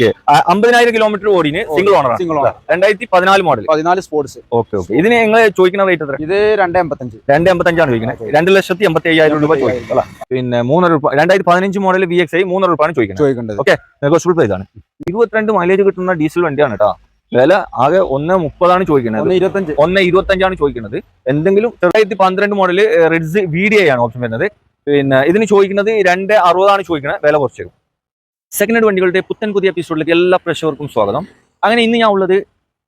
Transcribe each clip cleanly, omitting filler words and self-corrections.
Okay 50,000 kilometre ഓടിന് single owner 2014 model 14 sports. Okay okay. ഇതിന് നിങ്ങൾ ചോദിക്കുന്ന റേറ്റ് എത്ര? ഇത് 2.85. 2.85 ചോദിക്കുന്നത്. 2,87,500 രൂപ ചോദിക്കുന്നത്. പിന്നെ 3 രൂപ 2015 മോഡൽ VXi 3 രൂപയാണ് ചോദിക്കുന്നത്. ഓക്കെ, നെഗോഷ്യബിൾ പ്രൈസ് ആണ്. 22 മൈലേജ് കിട്ടുന്ന ഡീസൽ വണ്ടിയാണ് കേട്ടോ. വില ആകെ 1.30 ചോദിക്കുന്നത്. 1.25 ചോദിക്കുന്നത്. എന്തെങ്കിലും 2012 മോഡൽ റിഡ്സ് VDI ആണ് ഓപ്ഷൻ വരുന്നത്. പിന്നെ ഇതിന് ചോദിക്കുന്നത് 2.60 ചോദിക്കുന്നത്. വില കുറച്ച്. സെക്കൻഡ് ഹാൻഡ് വണ്ടികളുടെ പുത്തൻ പുതിയ എപ്പിസോഡിലേക്ക് എല്ലാ പ്രേക്ഷകർക്കും സ്വാഗതം. അങ്ങനെ ഇന്ന് ഞാൻ ഉള്ളത്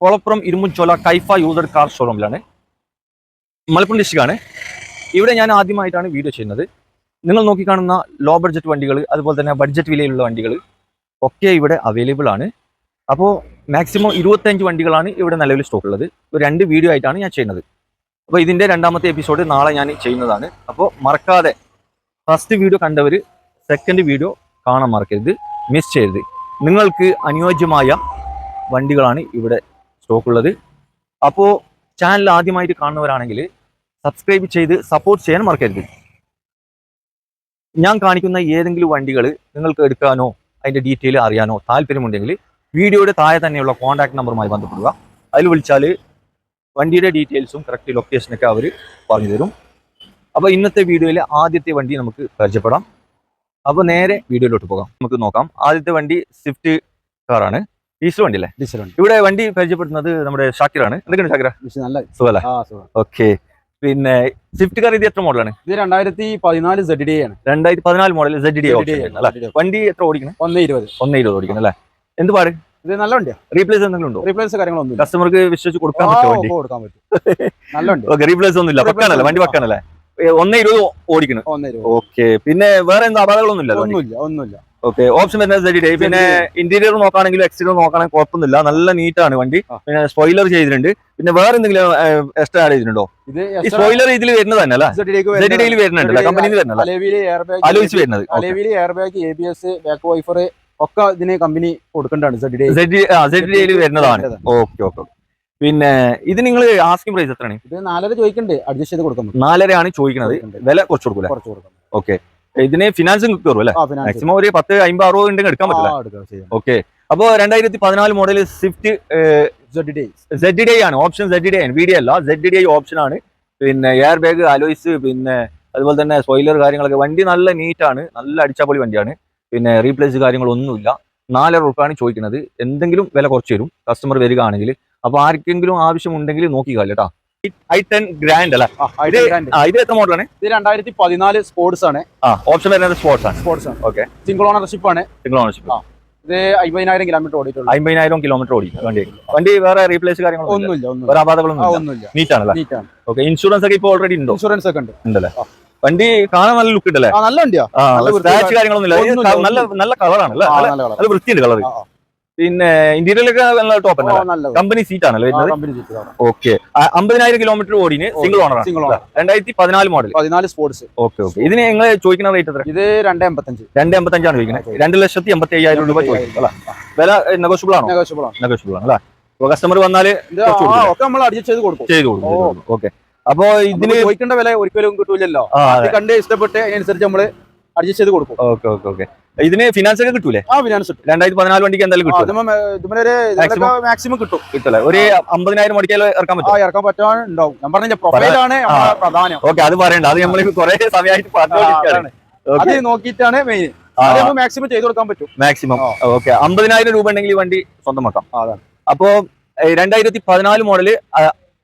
കൊളപ്പുറം ഇരുമ്പുംചോല കൈഫ യൂസർ കാർ ഷോറൂമിലാണ്. മലപ്പുറം ഡിസ്ട്രിക്റ്റാണ്. ഇവിടെ ഞാൻ ആദ്യമായിട്ടാണ് വീഡിയോ ചെയ്യുന്നത്. നിങ്ങൾ നോക്കിക്കാണുന്ന ലോ ബഡ്ജറ്റ് വണ്ടികൾ, അതുപോലെ തന്നെ ബഡ്ജറ്റ് വിലയിലുള്ള വണ്ടികൾ ഒക്കെ ഇവിടെ അവൈലബിൾ ആണ്. അപ്പോൾ മാക്സിമം 25 വണ്ടികളാണ് ഇവിടെ നിലവിൽ സ്റ്റോക്ക് ഉള്ളത്. ഒരു 2 വീഡിയോ ആയിട്ടാണ് ഞാൻ ചെയ്യുന്നത്. അപ്പോൾ ഇതിൻ്റെ 2ാമത്തെ എപ്പിസോഡ് നാളെ ഞാൻ ചെയ്യുന്നതാണ്. അപ്പോൾ മറക്കാതെ ഫസ്റ്റ് വീഡിയോ കണ്ടവർ സെക്കൻഡ് വീഡിയോ കാണാൻ മറക്കരുത്, മിസ് ചെയ്യരുത്. നിങ്ങൾക്ക് അനുയോജ്യമായ വണ്ടികളാണ് ഇവിടെ സ്റ്റോക്ക് ഉള്ളത്. അപ്പോൾ ചാനൽ ആദ്യമായിട്ട് കാണുന്നവരാണെങ്കിൽ സബ്സ്ക്രൈബ് ചെയ്ത് സപ്പോർട്ട് ചെയ്യാൻ മറക്കരുത്. ഞാൻ കാണിക്കുന്ന ഏതെങ്കിലും വണ്ടികൾ നിങ്ങൾക്ക് എടുക്കാനോ അതിൻ്റെ ഡീറ്റെയിൽ അറിയാനോ താല്പര്യമുണ്ടെങ്കിൽ വീഡിയോയുടെ താഴെ തന്നെയുള്ള കോൺടാക്ട് നമ്പറുമായി ബന്ധപ്പെടുക. അതിൽ വിളിച്ചാൽ വണ്ടിയുടെ ഡീറ്റെയിൽസും കറക്റ്റ് ലൊക്കേഷനൊക്കെ അവർ പറഞ്ഞു തരും. അപ്പോൾ ഇന്നത്തെ വീഡിയോയിലെ ആദ്യത്തെ വണ്ടി നമുക്ക് പരിചയപ്പെടാം. അപ്പോൾ നേരെ വീഡിയോയിലോട്ട് പോകാം. നമുക്ക് നോക്കാം. ആദ്യത്തെ വണ്ടി സ്വിഫ്റ്റ് കാറാണ്. ഡീസൽ വണ്ടി അല്ലേ? ഡീസൽ വണ്ടി. ഇവിടെ വണ്ടി പരിചയപ്പെടുന്നത് നമ്മുടെ ഷാക്കിറാണ്. എന്തൊക്കെയാണ് ഷാക്കിറ? നല്ല സുഖല്ലേ? ഓക്കെ. പിന്നെ സ്വിഫ്റ്റ് കാർ ഇത് എത്ര മോഡലാണ്? ഇത് 2014 ZDI ആണ്. 2014 മോഡൽ ZDI വണ്ടി എത്ര ഓടിക്കണം? 1.20 ഓടിക്കണം അല്ലേ? എന്ത് പാട്? ഇത് നല്ല വണ്ടിയാ. റീപ്ലേസ് എന്തെങ്കിലും ഉണ്ടോ? റീപ്ലേസ് കാര്യങ്ങളൊന്നും കസ്റ്റമർക്ക് വിശ്വസിച്ച് കൊടുക്കാൻ പറ്റുമോ? നല്ല വണ്ടി. ഓക്കെ, റീപ്ലേസ് ഒന്നും ഇല്ല. പക്കാണല്ലേ വണ്ടി? പക്കാണല്ലേ? 1.20 ഓടിക്കണം. ഓക്കെ. പിന്നെ വേറെ എന്താ അപകടങ്ങളൊന്നും ഇല്ല? ഒന്നുമില്ല. ഓക്കെ. ഓപ്ഷൻ വരുന്നത് ZDI. പിന്നെ ഇന്റീരിയർ നോക്കുകയാണെങ്കിലും എക്സ്റ്റീരിയർ നോക്കുകയാണെങ്കിൽ കുഴപ്പമൊന്നുമില്ല. നല്ല നീറ്റാണ് വണ്ടി. പിന്നെ സ്പോയിലർ ചെയ്തിട്ടുണ്ട്. പിന്നെ വേറെ എന്തെങ്കിലും എക്സ്ട്രാ ആഡ് ചെയ്തിട്ടുണ്ടോ? ഈ സ്പോയിലർ ഇതിൽ വരുന്നത് തന്നെ അല്ലേ? ZDI വരുന്നുണ്ടല്ലോ, കമ്പനിയിൽ വരുന്നല്ലോ. അലോയ്സ് വരുന്നത്. Air bag, ABS, back wiper ഒക്കെ ഇതിന് കമ്പനി കൊടുക്കേണ്ടതാണ്. ZDI വരുന്നതാണ്. Okay okay. പിന്നെ ഇത് നിങ്ങൾ ആസ്കിംഗ് പ്രൈസ് എത്രയാണ്? ഇത് 4.5 ചോദിക്കണ്ടേ? അഡ്ജസ്റ്റ് ചെയ്ത് കൊടുക്കാം. 4.5 ചോദിക്കുന്നത്. വില കുറച്ച് കൊടുക്കൂല? ഓക്കെ. ഇതിന് ഫിനാൻസും കിട്ടും അല്ലേ? മാക്സിമം ഒരു 10, 50, 60 ഉണ്ടെങ്കിൽ എടുക്കാൻ പറ്റില്ല. ഓക്കെ. അപ്പോൾ 2014 മോഡൽ സ്വിഫ്റ്റ് ZDI ആണ്. ഓപ്ഷൻ ZDI ആണ്, VDI അല്ല. ZDI ഓപ്ഷൻ ആണ്. പിന്നെ എയർ ബാഗ്, അലോയ്സ്, പിന്നെ അതുപോലെ തന്നെ സ്പോയിലർ കാര്യങ്ങളൊക്കെ. വണ്ടി നല്ല നീറ്റാണ്, നല്ല അടിച്ചാപ്പൊളി വണ്ടിയാണ്. പിന്നെ റീപ്ലേസ് കാര്യങ്ങളൊന്നുമില്ല. 4.5 രൂപയാണ് ചോദിക്കുന്നത്. എന്തെങ്കിലും വില കുറച്ച് തരും കസ്റ്റമർ വരികയാണെങ്കിൽ. അപ്പോൾ ആർക്കെങ്കിലും ആവശ്യമുണ്ടെങ്കിൽ നോക്കിക്കാൽ കേട്ടോ. i10 ഗ്രാൻഡ് അല്ലേ? ഇത് എത്ര മോഡലാണ്? ഇത് 2014 സ്പോർട്സ് ആണ്. ഓപ്ഷൻ വരുന്നത് സ്പോർട്സ് ആണ്. ഓക്കെ. സിംഗിൾ ഓണർഷിപ്പ് ആണ്. ഇത് 50,000 കിലോമീറ്റർ ഓടിയിട്ടുള്ളൂ. 50,000 കിലോമീറ്റർ ഓടി വണ്ടി. വേറെ റീപ്ലേസ് കാര്യങ്ങളൊന്നുമില്ല. വേറെ അപാകങ്ങളൊന്നുമില്ല. നീറ്റാണ്. ഓക്കെ. ഇൻഷുറൻസ് ഒക്കെ ഇപ്പോൾ ഓൾറെഡി ഉണ്ടോ? ഇൻഷുറൻസ് ഒക്കെ ഉണ്ടല്ലേ? വണ്ടി കാണാൻ നല്ല ലുക്ക് ഉണ്ടല്ലേ? നല്ല വണ്ടിയാ. സ്ക്രാച്ച് കാര്യങ്ങളൊന്നുമില്ല. നല്ല കളറാണ്. നല്ല വൃത്തിയുണ്ട് കളർ. പിന്നെ ഇന്റീരിയലൊക്കെ നല്ല ടോപ്പ് കമ്പനി സീറ്റ് ആണല്ലോ വരുന്നത്. ഓക്കെ. 50,000 കിലോമീറ്റർ ഓടിന് single owner 2014 model 14 sports. Okay okay. ഇതിന് നിങ്ങൾ ചോദിക്കുന്ന റേറ്റ് എത്ര? ഇത് 2.85. 2.85 ചോദിക്കുന്നത്. 2,87,500 രൂപ ചോദിക്കും. വില നെഗോഷ്യബിൾ ആണോ? നെഗോഷ്യബിൾ ആണ് അല്ലേ? കസ്റ്റമർ വന്നാല് നമ്മൾ അഡ്ജസ്റ്റ് ചെയ്ത് കൊടുക്കും. ഓക്കെ. അപ്പൊ ഇതിന് ചോദിക്കേണ്ട വില ഒരിക്കലും കിട്ടൂലല്ലോ. കണ്ട് ഇഷ്ടപ്പെട്ട് അതിനനുസരിച്ച് നമ്മള് അഡ്ജസ്റ്റ് ചെയ്ത് കൊടുക്കും. Okay okay okay. ഇതിന് ഫിനാൻസ് ഒക്കെ കിട്ടൂലേ? 2014 വണ്ടിക്ക് എന്തായാലും മാക്സിമം കിട്ടില്ല. ഒരു 50,000 മടിക്കാൽ ഇറക്കാൻ പറ്റാനുണ്ടാവും. ഞാൻ പറഞ്ഞ പ്രൊഫൈലാണ് പ്രധാനം. ഓക്കെ, അത് പറയണ്ട. അത് നമ്മൾ കുറെ സമയമായിട്ട് പറഞ്ഞു. അത് നോക്കിയിട്ടാണ് മെയിൻ. മാക്സിമം ചെയ്ത് കൊടുക്കാൻ പറ്റും. മാക്സിമം. ഓക്കെ. 50,000 രൂപ ഉണ്ടെങ്കിൽ വണ്ടി സ്വന്തമാക്കാം. അപ്പോ 2014 മോഡല്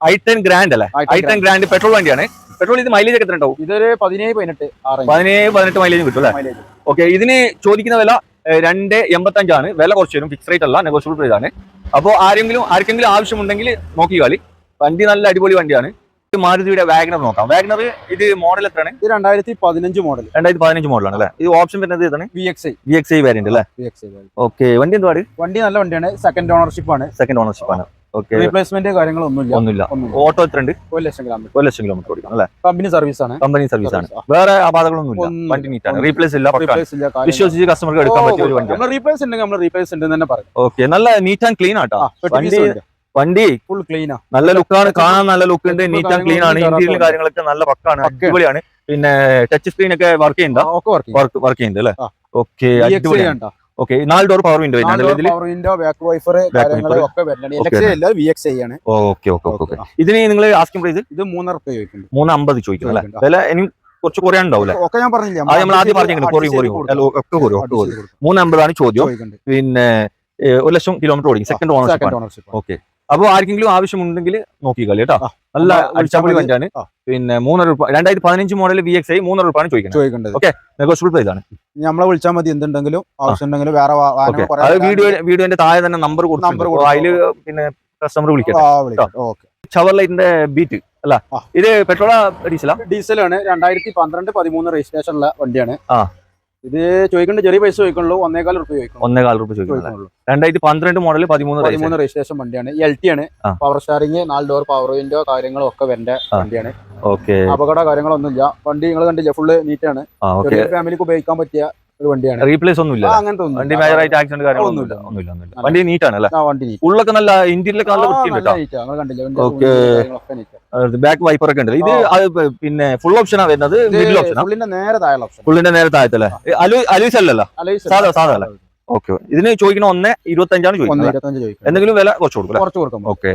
i10 ഗ്രാൻഡ് അല്ലേ? i10 ഗ്രാൻഡ് പെട്രോൾ വണ്ടിയാണ്. പെട്രോൾ ഇത് മൈലേജ് ഒക്കെ എത്ര ഉണ്ടാവും? ഇതൊരു 17-18 മൈലേജ് കിട്ടും അല്ലേ? ഓക്കെ. ഇതിന് ചോദിക്കുന്ന വില 2.85 ആണ്. വില കുറച്ച് വരും. ഫിക്സ് റേറ്റ് അല്ല, നെഗോഷ്യബിൾ പ്രൈസ് ആണ്. അപ്പോൾ ആർക്കെങ്കിലും ആവശ്യമുണ്ടെങ്കിൽ നോക്കിക്കാളി. വണ്ടി നല്ല അടിപൊളി വണ്ടിയാണ്. മാരുതിയുടെ വാഗണർ നോക്കാം. വാഗണർ ഇത് മോഡൽ എത്രയാണ്? ഇത് 2015 മോഡൽ. 2015 മോഡലാണ് അല്ലേ? ഇത് ഓപ്ഷൻ വരുന്നത് ഇതാണ് VXi വേരിയന്റ് അല്ലേ? ഓക്കെ. വണ്ടി എന്ത് പാട്? വണ്ടി നല്ല വണ്ടിയാണ്. സെക്കൻഡ് ഓണർഷിപ്പ് ആണ്. ഓക്കെ. റീപ്ലേസ്മെന്റ് കാര്യങ്ങളൊന്നുമില്ല. ഓട്ടോ എത്ര ഉണ്ട്? 1,00,000 കിലോമീറ്റർ ഓടിക്കണം അല്ലേ? കമ്പനി സർവീസ് ആണ്. വേറെ അപാകങ്ങളൊന്നുമില്ല. വണ്ടി നീറ്റാണ്. റീപ്ലേസ് ഇല്ല. വിശ്വസിച്ച് കസ്റ്റമർക്ക് എടുക്കാൻ പറ്റിയ ഒരു വണ്ടി. റീപ്ലേസ് ഉണ്ട് തന്നെ പറയും. ഓക്കെ. നല്ല നീറ്റ് ആൻഡ് ക്ലീൻ ആട്ടോ വണ്ടി. ഫുൾ ക്ലീൻ നല്ല ലുക്കാണ്. കാണാൻ നല്ല ലുക്ക് ഉണ്ട്. നീറ്റ് ആൻഡ് ക്ലീൻ ആണ്. ഇന്റീരിയൽ കാര്യങ്ങളൊക്കെ നല്ല പക്കാണ്. അടിപൊളിയാണ്. പിന്നെ ടച്ച് സ്ക്രീൻ ഒക്കെ വർക്ക് ചെയ്യുന്നുണ്ട് അല്ലേ? ഓക്കെ. അടിപൊളിയാണ്. ഓക്കെ 4 ഡോർ പവർ വിൻഡോ ഇതിൽ. പവർ വിൻഡോ, ബാക്ക് വൈഫർ കാര്യങ്ങൾ ഒക്കെ വരുന്നുണ്ട്. LXI അല്ല VXI ആണ്. Okay okay okay. ഇതിന് നിങ്ങൾ ആസ്കിംഗ് പ്രൈസ് ഇത് 3.5 രൂപ ചോദിക്കുന്നുണ്ട്. 350 ചോദിക്കുന്നു അല്ലേ? വില ഇനി കുറച്ച് കുറയാണ്ടാവില്ലേ? ഒക്കെ ഞാൻ പറഞ്ഞില്ല, അത് നമ്മൾ ആദ്യം പറഞ്ഞിട്ടുണ്ട്. ഒക്കെ 350 ചോദ്യം. പിന്നെ 1 ലക്ഷം കിലോമീറ്റർ ഓടിക്കും. Second ownership. ഓക്കെ. അപ്പോൾ ആർക്കെങ്കിലും ആവശ്യമുണ്ടെങ്കിൽ നോക്കിക്കളി കേട്ടോ. നല്ല അടിച്ചാപ്പൊളി വണ്ടിയാണ്. പിന്നെ 2015 മോഡൽ VXI 300 രൂപയാണ് ചോദിക്കുന്നത്. ഓക്കെ, നെഗോഷ്യബിൾ പ്രൈസ് ആണ്. നമ്മളെ വിളിച്ചാൽ മതി, എന്തുണ്ടെങ്കിലും ആവശ്യമുണ്ടെങ്കിലും. വേറെ വീഡിയോന്റെ താഴെ തന്നെ നമ്പർ കൊടുക്കും. അതില് പിന്നെ കസ്റ്റമർ വിളിക്കാം. ഷവർലൈറ്റിന്റെ ബീറ്റ് അല്ല, ഇത് പെട്രോളാ ഡീസലാ? ഡീസലാണ്. 2012-13 രജിസ്ട്രേഷനുള്ള വണ്ടിയാണ്. ഇത് ചോദിക്കേണ്ട ചെറിയ പൈസ ചോദിക്കുള്ളൂ. 1.25 രൂപ ചോദിക്കും. 1.25 രൂപ ചോദിക്കുള്ളൂ. 2012 മോഡൽ 13 രജിസ്ട്രേഷൻ വണ്ടിയാണ്. LT ആണ്. Power steering, 4 door power window കാര്യങ്ങളും ഒക്കെ വരേണ്ട വണ്ടിയാണ്. ഓക്കെ. അപകട കാര്യങ്ങളൊന്നുമില്ല. വണ്ടി നിങ്ങൾ കണ്ടില്ല, ഫുള്ള് നീറ്റാണ്. ഫാമിലിക്ക് ഉപയോഗിക്കാൻ പറ്റിയ ഒരു വണ്ടിയാണ്. റീപ്ലേസ് ഒന്നുമില്ല, അങ്ങനത്തെ വണ്ടി മേജറായിട്ട് ആക്സിഡന്റ് കാര്യങ്ങളൊന്നുമില്ല. വണ്ടി നീറ്റാണ് അല്ലേ? ഉള്ളൊക്കെ നല്ല ഇന്റീരിയലൊക്കെ നല്ല വൃത്തിയുണ്ട്. ബാക്ക് വൈപ്പർ ഒക്കെ ഉണ്ട്. ഇത് പിന്നെ ഫുൾ ഓപ്ഷനാ വരുന്നത്? മിഡിൽ ഓപ്ഷനാ? ഫുള്ളിന്റെ നേരെ താഴത്തല്ലേ? അലൂസ് അല്ലല്ലോ, സാധാ അല്ലേ? ഓക്കെ. ഇതിന് ചോദിക്കണ 1.25 ചോദിക്കുന്നത്. എന്തെങ്കിലും വില കുറച്ച് കൊടുക്കും. ഓക്കെ.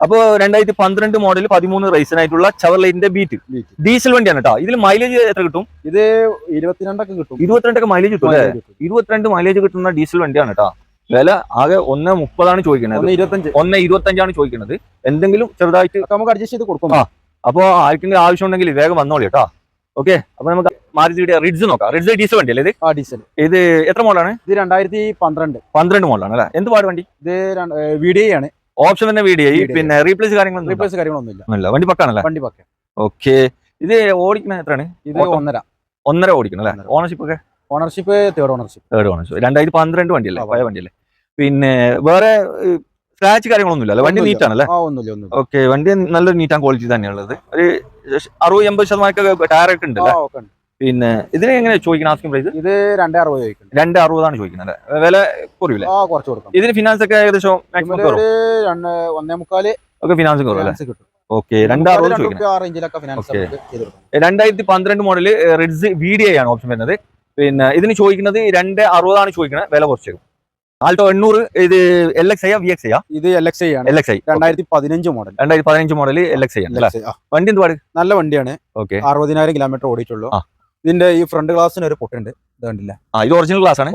അപ്പൊ 2012 മോഡൽ 13 റൈസിനായിട്ടുള്ള ഷവർലൈറ്റിന്റെ ബീറ്റ് ഡീസൽ വണ്ടിയാണ് കേട്ടോ. ഇതിൽ മൈലേജ് എത്ര കിട്ടും? ഇത് 22 കിട്ടും. 22 മൈലേജ് കിട്ടും അല്ലേ? 22 മൈലേജ് കിട്ടുന്ന ഡീസൽ വണ്ടിയാണ് കേട്ടോ. വില ആകെ 1.30 ചോദിക്കുന്നത്. 1.25 ചോദിക്കുന്നത്. എന്തെങ്കിലും ചെറുതായിട്ട് നമുക്ക് അഡ്ജസ്റ്റ് ചെയ്ത് കൊടുക്കും. അപ്പൊ ആർക്കെങ്കിലും ആവശ്യം ഉണ്ടെങ്കിൽ വേഗം വന്നോളി കേട്ടോ. ഓക്കെ. അപ്പൊ നമുക്ക് മാരുതിയുടെ റിഡ്സ് നോക്കാം. റിഡ്സ് ഡീസൽ വണ്ടി അല്ലേ ഇത്? ഡീസൽ. ഇത് എത്ര മോഡലാണ്? ഇത് 2012 മോഡലാണ് അല്ലേ? എന്ത് പാട് വണ്ടി? ഇത് VDI ആണ്. ഓപ്ഷൻ തന്നെ VDI. പിന്നെ റീപ്ലേസ് കാര്യങ്ങളൊന്നുമില്ല. വണ്ടി പക്കാണല്ലേ? വണ്ടി പക്ക. ഓക്കെ. ഇത് ഓടിക്കുന്ന എത്രയാണ്? ഇത് 1.5 ഓടിക്കണം അല്ലേ? ഓണർഷിപ്പ് ഒക്കെ? Ownership third ownership. 2012 വണ്ടിയല്ലേ? പഴയ വണ്ടിയല്ലേ? പിന്നെ വേറെ സ്ക്രാച്ച് കാര്യങ്ങളൊന്നുമില്ല അല്ലേ? വണ്ടി നീറ്റ് ആണല്ലേ? ഓക്കെ. വണ്ടി നല്ലൊരു നീറ്റ് ആൻഡ് ക്വാളിറ്റി തന്നെയുള്ളത്. ഒരു 60-80% ടയർ ഒക്കെ ഉണ്ടല്ലേ? പിന്നെ ഇതിന് എങ്ങനെ ചോദിക്കണം ആസ്കിംഗ് പ്രൈസ്? ഇത് 2.60 ചോദിക്കുന്നത്. 2.60 ചോദിക്കുന്നത്. വില കുറവില്ല? കുറച്ച് കൊടുക്കും. ഇതിന് ഫിനാൻസ് ഒക്കെ ഏകദേശം മാക്സിമം 1.25 ഒക്കെ ഫിനാൻസ് കുറവല്ലേ? ഓക്കെ. 2.60 ചോദിക്കുന്നത്. 2012 മോഡല് റിഡ്സ് VDI ആണ് ഓപ്ഷൻ വരുന്നത്. പിന്നെ ഇതിന് ചോദിക്കുന്നത് 2.60 ചോദിക്കുന്നത്. വില കുറച്ച്. ആൾട്ടോ 800. ഇത് LXI VXI? ഇത് LXI ആണ്. 2015 മോഡൽ. 2015 മോഡൽ LXI ആണ്. വണ്ടി എന്ത് പാട്? നല്ല വണ്ടിയാണ്. ഓക്കെ. 60,000 കിലോമീറ്റർ ഓടിയിട്ടുള്ളൂ. ഇതിന്റെ ഈ ഫ്രണ്ട് ഗ്ലാസിന് ഒരു പൊട്ടുണ്ട്. ഇത് കണ്ടില്ല? ഇത് ഒറിജിനൽ ഗ്ലാസ് ആണ്.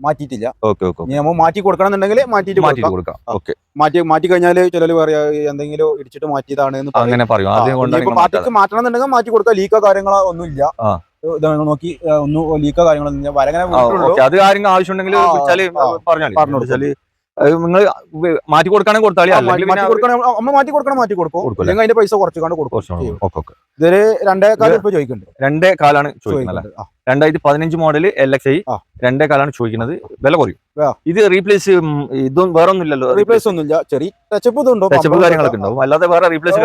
മാറ്റിയിട്ടില്ല. ഓക്കെ. നമ്മൾ മാറ്റി കൊടുക്കണമെന്നുണ്ടെങ്കിൽ മാറ്റിയിട്ട് കൊടുക്കാം. ഓക്കെ. മാറ്റി കഴിഞ്ഞാൽ ചിലർ പറയാ എന്തെങ്കിലും ഇടിച്ചിട്ട് മാറ്റിയതാണ് അങ്ങനെ പറയും. മാറ്റണം എന്നുണ്ടെങ്കിൽ മാറ്റി കൊടുക്കാം. ലീക്കോ കാര്യങ്ങളോ ഒന്നുമില്ല. നോക്കി ഒന്നും ലീക്കോ കാര്യങ്ങളൊന്നും വരങ്ങനെ അത് കാര്യങ്ങൾ ആവശ്യമുണ്ടെങ്കിൽ പറഞ്ഞാൽ നിങ്ങൾ മാറ്റി കൊടുക്കുകയാണെങ്കിൽ കൊടുത്താൽ മാറ്റി കൊടുക്കും. അതിന്റെ പൈസ കുറച്ചുകൊണ്ട് കൊടുക്കും. ഇതൊരു 2.25 രൂപ ചോദിക്കുന്നുണ്ട്. 2.25 ചോദിക്കുന്നത്. 2015 മോഡൽ LXI 2.25 ചോദിക്കുന്നത്. വില കുറയും. ഇത് റീപ്ലേസ് ഇതൊന്നും വേറെ ഒന്നുമില്ലല്ലോ? റീപ്ലേസ് ഒന്നുമില്ല. ചെറിയ ടച്ചപ്പ് കാര്യങ്ങളൊക്കെ ഉണ്ടാവും. അല്ലാതെ വേറെ റീപ്ലേസ്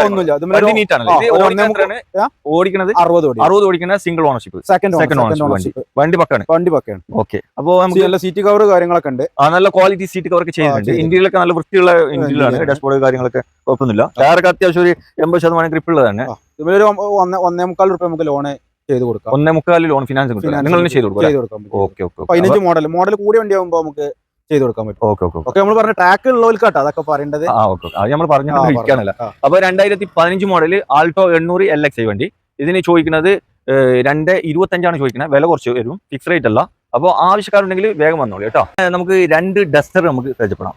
ഓടിക്കുന്നത് 60 ഓടിക്കുന്ന സിംഗിൾ ഓണർഷിപ്പ്. Second ownership. വണ്ടി പക്കാണ്. ഓക്കെ. അപ്പൊ നല്ല സീറ്റ് കവർ കാര്യങ്ങളൊക്കെ ഉണ്ട്. നല്ല ക്വാളിറ്റി സീറ്റ് കവർ ഒക്കെ ചെയ്തിട്ടുണ്ട്. ഇന്ത്യയിലൊക്കെ നല്ല വൃത്തിയുള്ള ഇന്ത്യയിലാണ്. ഡാഷ്ബോർഡ് കാര്യങ്ങളൊക്കെ കുഴപ്പമൊന്നുമില്ല. ടയറൊക്കെ അത്യാവശ്യം ഒരു 80% ഗ്രിപ്പ് ഉള്ളതാണ്. ഒരു 1.25 രൂപ നമുക്ക് ലോണ് ചെയ്ത് കൊടുക്കാം. 1.25 ലോൺ ഫിനാൻസ് നിങ്ങൾ ചെയ്ത് കൊടുക്കാം. 15 മോഡൽ കൂടിയ വണ്ടി ആകുമ്പോൾ നമുക്ക് ചെയ്ത് കൊടുക്കാൻ പറ്റും. ഓക്കെ. നമ്മൾ പറഞ്ഞ ട്രാക്ക് ഉള്ളവർക്ക് കേട്ടോ അതൊക്കെ പറയേണ്ടത്. അത് നമ്മൾ പറഞ്ഞിരിക്കാനല്ല. അപ്പൊ 2015 മോഡൽ ആൾട്ടോ 800 LXI വണ്ടി. ഇതിന് ചോദിക്കുന്നത് 2.25 ചോദിക്കുന്നത്. വില കുറച്ച് വരും. ഫിക്സ് റേറ്റ് അല്ല. അപ്പോൾ ആവശ്യക്കാരുണ്ടെങ്കിൽ വേഗം വന്നോളൂ കേട്ടോ. നമുക്ക് 2 ഡസ്റ്റർ നമുക്ക് പരിചയപ്പെടാം.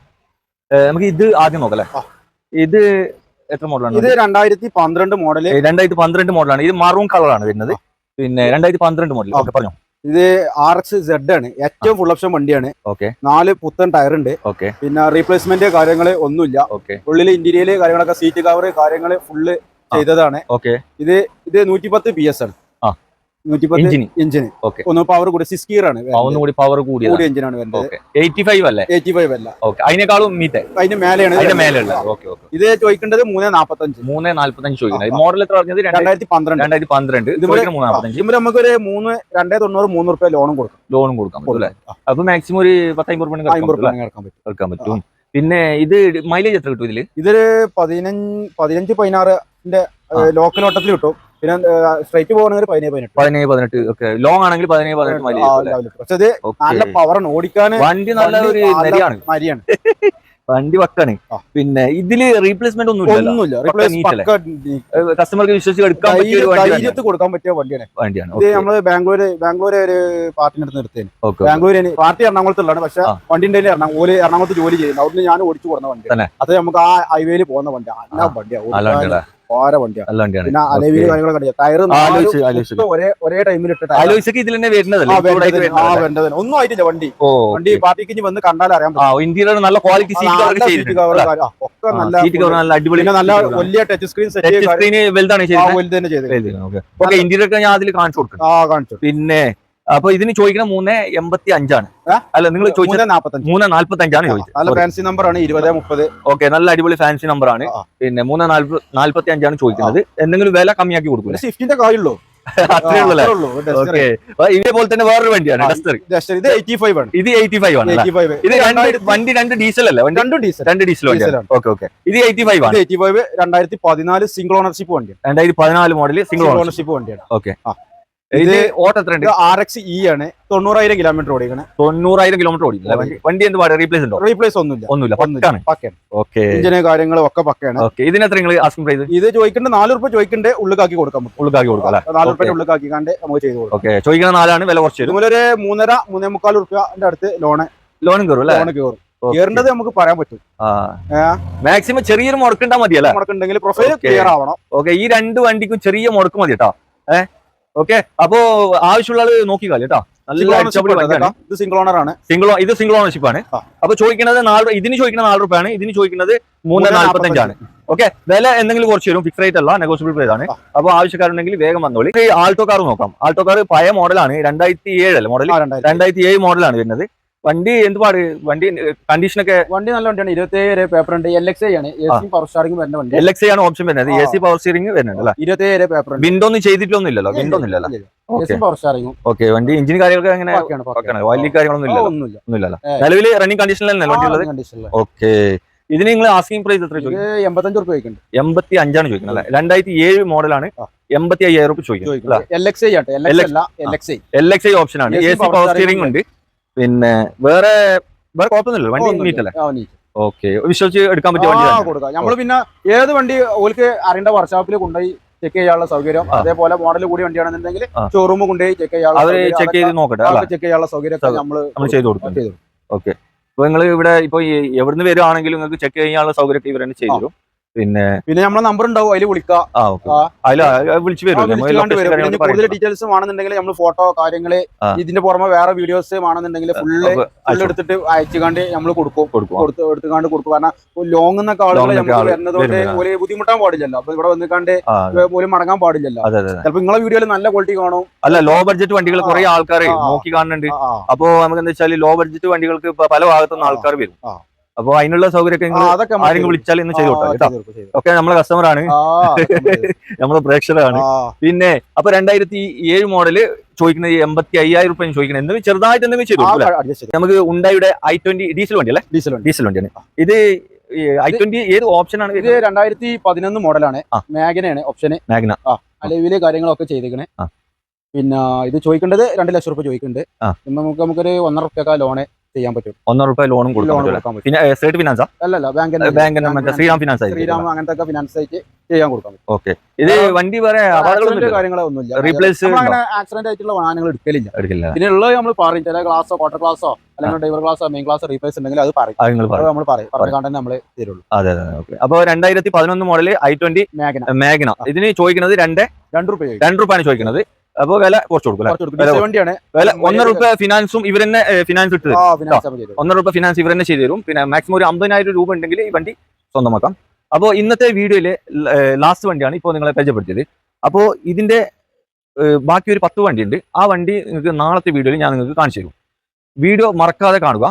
നമുക്ക് ഇത് ആദ്യം നോക്കാം അല്ലേ? ഇത് എത്ര മോഡലാണ്? ഇത് 2012 മോഡൽ. 2012 മോഡലാണ്. ഇത് മറൂൺ കളറാണ് വരുന്നത്. പിന്നെ 2012 മോഡൽ. ഓക്കെ, പറഞ്ഞോ. ഇത് RXZ ആണ്. ഏറ്റവും ഫുൾ ഓപ്ഷൻ വണ്ടിയാണ്. ഓക്കെ. 4 പുത്തൻ ടയർ ഉണ്ട്. ഓക്കെ. പിന്നെ റീപ്ലേസ്മെന്റ് കാര്യങ്ങൾ ഒന്നുമില്ല. ഓക്കെ. ഉള്ളിൽ ഇന്റീരിയർ കാര്യങ്ങളൊക്കെ സീറ്റ് കവർ കാര്യങ്ങൾ ഫുള്ള് ചെയ്തതാണ്. ഓക്കെ. ഇത് 110 PS ആണ്. 110 എഞ്ചിന്. ഒന്ന് പവർ കൂടി 6 ഗിയർ ആണ്. ഒന്നുകൂടി പവർ കൂടിയ എഞ്ചിനാണ് വരുന്നത്. 85 അല്ലേ? 85 അല്ല. ഓക്കെ. അതിനേക്കാളും മീറ്റ് അതിന്റെ മേലെയാണ്. ഇത് ചോദിക്കേണ്ടത് 3.45 ചോദിക്കുന്നത്. മോഡൽ എത്ര പറഞ്ഞത്? 2012. ഇത് നമുക്കൊരു 2.90 രൂപ ലോണും കൊടുക്കാം. അപ്പൊ മാക്സിമം ഒരു 10-50 എടുക്കാൻ പറ്റും. പിന്നെ ഇത് മൈലേജ് എത്ര കിട്ടും ഇതില്? ഇതൊരു 15-16 ലോക്കൽ ഓട്ടത്തിൽ കിട്ടും. പിന്നെ സ്ട്രൈറ്റ് പോകണമെങ്കിൽ 17-18. 17-18 ഓക്കെ. ലോങ് ആണെങ്കിൽ 17-18 മൈലേജ്. പക്ഷെ ഇത് നല്ല പവറാണ് ഓടിക്കാൻ. വണ്ടി നല്ല ഒരു മരിയാണ്. വണ്ടി വക്കാണ്. പിന്നെ ഇതില് റീപ്ലേസ്മെന്റ് ഒന്നുമില്ല. കസ്റ്റമർക്ക് വിശ്വസിച്ച് എടുക്കാൻ ധൈര്യത്തിൽ കൊടുക്കാൻ പറ്റിയ വണ്ടിയാണ്. ഇത് നമ്മള് ബാംഗ്ലൂർ ഒരു പാർട്ടിനടുത്ത് നിർത്തിയാണ്. ബാംഗ്ലൂർ പാർട്ടി എറണാകുളത്തുള്ളതാണ്. പക്ഷെ വണ്ടിന്റെ എറണാകുളത്ത് ജോലി ചെയ്യുന്നത്. അവിടുന്ന് ഞാൻ ഓടിച്ചു കൊടുക്കുന്ന വണ്ടി. അത് നമുക്ക് ആ ഹൈവേയിൽ പോകുന്ന വണ്ടിയാണ്. നല്ല വണ്ടിയാണ്. പിന്നെ അലവില് കാര്യങ്ങളൊക്കെ ടയർ ഒരേ ടൈമിൽ ഒന്നും ആയിട്ടില്ല വണ്ടി. വണ്ടി പാർട്ടിക്ക് വന്ന് കണ്ടാൽ അറിയാൻ പറ്റും. ഇന്റീരിയർ നല്ല ക്വാളിറ്റി ഒക്കെ നല്ല അടിപൊളി. നല്ല വലിയ ടച്ച് സ്ക്രീൻ ഇന്റീരിയർ ഞാൻ അതിൽ കാണിച്ചു കൊടുക്കും. പിന്നെ അപ്പൊ ഇതിന് ചോദിക്കുന്ന 385 അല്ല, നിങ്ങൾ ചോദിച്ചത് 345 ചോദിച്ചത്. നല്ല ഫാൻസി നമ്പറാണ് 2030. ഓക്കെ, നല്ല അടിപൊളി ഫാൻസി നമ്പറാണ്. പിന്നെ 345 ചോദിക്കുന്നത്. എന്തെങ്കിലും വില കമ്മിയാക്കി കൊടുക്കും. സ്വിഫ്റ്റിന്റെ കാര്യമുള്ളൂ. അത്രേ ഉള്ളൂ. ഓക്കെ, ഇതേപോലെ തന്നെ വേറൊരു വണ്ടിയാണ് ഡസ്റ്റർ. ഇത് 85 ആണ്. ഇത് 85 ആണ്. ഇത് വണ്ടി 2 ഡീസൽ അല്ലേ? 2 ഡീസൽ വണ്ടിയാണ്. ഓക്കെ. ഇത് 85 ആണ്. 2014 സിംഗിൾ ഓണർഷിപ്പ് വണ്ടിയാണ്. 2014 മോഡൽ സിംഗിൾ ഓണർഷിപ്പ് വണ്ടിയാണ്. ഓക്കെ. ഇത് ഓട്ടം എത്ര ഉണ്ട്? RX E ആണ്. 90,000 കിലോമീറ്റർ ഓടിക്കണേ. 90,000 കിലോമീറ്റർ ഓടിക്കില്ല വണ്ടി. എന്ത് പാട് റീപ്ലേസ് ഉണ്ടോ? റീപ്ലേസ് ഒന്നുമില്ല. പക്കയാണ്. ഓക്കെ, എഞ്ചിന് കാര്യങ്ങളും ഒക്കെ പക്കയാണ്. ഓക്കെ. ഇതിന് എത്ര നിങ്ങൾ ആസ്കിംഗ് പ്രൈസ്? ഇത് ചോദിക്കേണ്ട 4 രൂപ ചോദിക്കണ്ടേ, ഉള്ളിലാക്കി കൊടുക്കാം. 4 രൂപ ഉള്ളിലാക്കി കണ്ട് നമുക്ക് ചെയ്ത് കൊടുക്കാം. ഓക്കെ, ചോദിക്കുന്ന 4 വില കുറച്ച് ഇതുപോലെ ഒരു 3.5-3.25 രൂപയുടെ അടുത്ത് ലോണും കയറും. കേറേണ്ടത് നമുക്ക് പറയാൻ പറ്റും. മാക്സിമം ചെറിയൊരു മുടക്കുണ്ടാ മതിയല്ലേ? മുടക്കുണ്ടെങ്കിൽ പ്രൊഫൈൽ ക്ലിയർ ആവണം. ഓക്കെ, ഈ 2 വണ്ടിക്കും ചെറിയ മുടക്ക് മതി കേട്ടോ. ഓക്കെ, അപ്പോ ആവശ്യമുള്ള ആള് നോക്കിക്കാല് കേട്ടോ. ഇത് സിംഗിൾ ഓണർ ആണ്. ഇത് സിംഗിൾ ഓണർഷിപ്പ് ആണ്. അപ്പൊ ചോദിക്കുന്നത് ഇതിന് ചോദിക്കുന്നത് 4 രൂപയാണ്. ഇതിന് ചോദിക്കുന്നത് 3.45 ആണ്. ഓക്കെ, വില എന്തെങ്കിലും കുറച്ച് വരും. ഫിക്സ് റേറ്റ് അല്ല, നെഗോഷ്യബിൾ പ്രൈസ് ആണ്. അപ്പൊ ആവശ്യക്കാരുണ്ടെങ്കിൽ വേഗം വന്നോളി. ആൾട്ടോ കാർ നോക്കാം. ആൾട്ടോ കാർ പഴയ മോഡലാണ്. 2007 അല്ലേ മോഡൽ? 2007 മോഡലാണ് വരുന്നത്. വണ്ടി എന്ത് പാട്? വണ്ടി കണ്ടീഷനൊക്കെ? വണ്ടി നല്ല വണ്ടിയാണ്. 27 പേപ്പർ ഉണ്ട്. LXI ആണ്. AC പവർ സ്റ്റാറിംഗ് വരുന്ന വണ്ടി. LXI ആണ് ഓപ്ഷൻ വരുന്നത്. AC പവർ സ്റ്റിയറിംഗ് വരുന്നുണ്ട് അല്ലേ? 27 പേപ്പർ ഉണ്ട്. വിൻഡോ ഒന്നും ചെയ്തിട്ടൊന്നും ഇല്ലല്ലോ? വിൻഡോ ഒന്നും ഇല്ലല്ലോ? Power steering. ഓക്കെ, വണ്ടി എഞ്ചിൻ കാര്യങ്ങളൊക്കെ എങ്ങനെ? വലിയ കാര്യങ്ങളൊന്നും ഇല്ലല്ലോ? നിലവിൽ റണ്ണിംഗ് കണ്ടീഷനിലല്ലേ വണ്ടി ഉള്ളത്? ഓക്കെ. ഇതിന് നിങ്ങൾ ആസ്കിംഗ് പ്രൈസ് എത്ര ചോദിക്കും? 85 രൂപ ചോദിക്കുന്നുണ്ട്. 85 ആണ് ചോദിക്കുന്നത് അല്ലേ? 2007 മോഡലാണ്. 85,000 രൂപ ചോദിക്കുന്നത്. LXI ഓപ്ഷൻ ആണ്. AC പവർ സ്റ്റിയറിംഗ് ഉണ്ട്. പിന്നെ വേറെ കുഴപ്പമൊന്നുമില്ല. വണ്ടി നീറ്റല്ലേ? ഓക്കെ, വിശ്വസിച്ച് എടുക്കാൻ പറ്റിയ വണ്ടി നമ്മള്. പിന്നെ ഏത് വണ്ടി ഓൾക്ക് അറിയേണ്ട വർക്ക്ഷോപ്പിൽ കൊണ്ടുപോയി ചെക്ക് ചെയ്യാനുള്ള സൗകര്യം, അതേപോലെ മോഡൽ കൂടി വണ്ടിയാണെന്നുണ്ടെങ്കിൽ ഷോറൂം കൊണ്ടുപോയി ചെക്ക് ചെയ്യാനുള്ള സൗകര്യം നമ്മൾ ചെയ്തു കൊടുക്കും. ഓക്കെ, അപ്പൊ നിങ്ങൾ ഇവിടെ ഇപ്പൊ എവിടുന്ന് വരുവാണെങ്കിലും നിങ്ങൾക്ക് ചെക്ക് ചെയ്യാനുള്ള സൗകര്യം ഇവർ തന്നെ ചെയ്തു തരും. പിന്നെ നമ്മളെ നമ്പർ ഉണ്ടാവും, അതിൽ വിളിക്കാം. വിളിച്ചു വരും. കൂടുതൽ ഡീറ്റെയിൽസ് ആണെന്നുണ്ടെങ്കിൽ നമ്മൾ ഫോട്ടോ കാര്യങ്ങള്, ഇതിന്റെ പുറമെ വേറെ വീഡിയോസ് ആണെന്നുണ്ടെങ്കിൽ ഫുള്ള് എടുത്തിട്ട് അയച്ചുകാണ്ട് നമ്മൾ എടുത്തുകാണ്ട് കൊടുക്കും. കാരണം ലോങ് എന്നൊക്കെ ആളുകൾ നമുക്ക് വരുന്നതുകൊണ്ട് ഒരു ബുദ്ധിമുട്ടാൻ പാടില്ലല്ലോ. അപ്പൊ ഇവിടെ വന്നിക്കാണ്ട് പോലും മടങ്ങാൻ പാടില്ലല്ലോ. ചിലപ്പോ നിങ്ങളെ വീഡിയോയിൽ നല്ല ക്വാളിറ്റി കാണും. അല്ല, ലോ ബഡ്ജറ്റ് വണ്ടികൾ കുറെ ആൾക്കാർ നോക്കി കാണുന്നുണ്ട്. അപ്പൊ നമുക്ക് എന്താ വെച്ചാൽ ലോ ബഡ്ജറ്റ് വണ്ടികൾക്ക് പല ഭാഗത്തുനിന്ന് ആൾക്കാർ വരും. അപ്പൊ അതിനുള്ള സൗകര്യമൊക്കെ ആരെങ്കിലും വിളിച്ചാൽ ഇന്ന് ചെയ്തു കൊടുക്കാം. ഓക്കെ, നമ്മളെ കസ്റ്റമറാണ്, നമ്മളെ പ്രേക്ഷകരാണ്. പിന്നെ അപ്പൊ 2007 മോഡല് ചോദിക്കുന്നത് 85,000 രൂപ ചോദിക്കുന്നത്. എന്തെങ്കിലും ചെറുതായിട്ട് എന്തെങ്കിലും ചെയ്തു നമുക്ക്. ഉണ്ടായുടെ i20 ഡീസൽ വണ്ടി അല്ലേ? ഡീസൽ വണ്ടിയാണ് ഇത്. i20 ഏത് ഓപ്ഷൻ ആണ്? ഇത് 2011 മോഡലാണ്. മാഗ്നയാണ് ഓപ്ഷന്. മാഗ്ന അലവില് കാര്യങ്ങളൊക്കെ ചെയ്തേക്കണേ. പിന്നെ ഇത് ചോദിക്കേണ്ടത് 2 ലക്ഷം രൂപ ചോദിക്കുന്നുണ്ട്. നമുക്കൊരു 1.5 രൂപ ലോണ് ചെയ്യാൻ പറ്റും. 1.5 രൂപ ലോണും കൊടുക്കാം. പിന്നെ സ്ട്രേറ്റ് ഫിനാൻസാ? അല്ലല്ല, ശ്രീറാം ഫിനാൻസ് അങ്ങനത്തെ ഫിനാൻസ് ആയിട്ട് ചെയ്യാൻ കൊടുക്കാം. ഓക്കെ, ഇത് വണ്ടി വേറെ കാര്യങ്ങളൊന്നുമില്ല. റീപ്ലേസ് ആക്സിഡന്റ് ആയിട്ടുള്ള വാഹനങ്ങൾ എടുക്കലില്ല. പിന്നെ ഉള്ളത് നമ്മൾ പറയും. ചില ക്ലാസ്സോ ക്വാർട്ടർ ക്ലാസ്സോ അല്ലെങ്കിൽ ഡ്രൈവർ ക്ലാസ്സോ മെയിൻ ക്ലാസ് റീപ്ലേസ് ഉണ്ടെങ്കിൽ അത് പറയും. നമ്മൾ പറയും നമ്മൾ തരുള്ളൂ. അതെ. അപ്പൊ 2011 മോഡൽ i20 മാഗ്ന. ഇതിന് ചോദിക്കുന്നത് 2 രൂപയാണ് ചോദിക്കുന്നത്. അപ്പൊ വില കുറച്ച് കൊടുക്കും. വില 1 രൂപ ഫിനാൻസും ഇവർ തന്നെ ഫിനാൻസ് ഇട്ട് തരും. 1 രൂപ ഫിനാൻസ് ഇവർ തന്നെ ചെയ്തു തരും. പിന്നെ മാക്സിമം ഒരു 50,000 രൂപ ഉണ്ടെങ്കിൽ ഈ വണ്ടി സ്വന്തമാക്കാം. അപ്പോൾ ഇന്നത്തെ വീഡിയോയിലെ ലാസ്റ്റ് വണ്ടിയാണ് ഇപ്പോൾ നിങ്ങളെ പരിചയപ്പെടുത്തിയത്. അപ്പോൾ ഇതിന്റെ ബാക്കി ഒരു 10 വണ്ടി ഉണ്ട്. ആ വണ്ടി നിങ്ങൾക്ക് നാളത്തെ വീഡിയോയിൽ ഞാൻ നിങ്ങൾക്ക് കാണിച്ചു തരും. വീഡിയോ മറക്കാതെ കാണുക.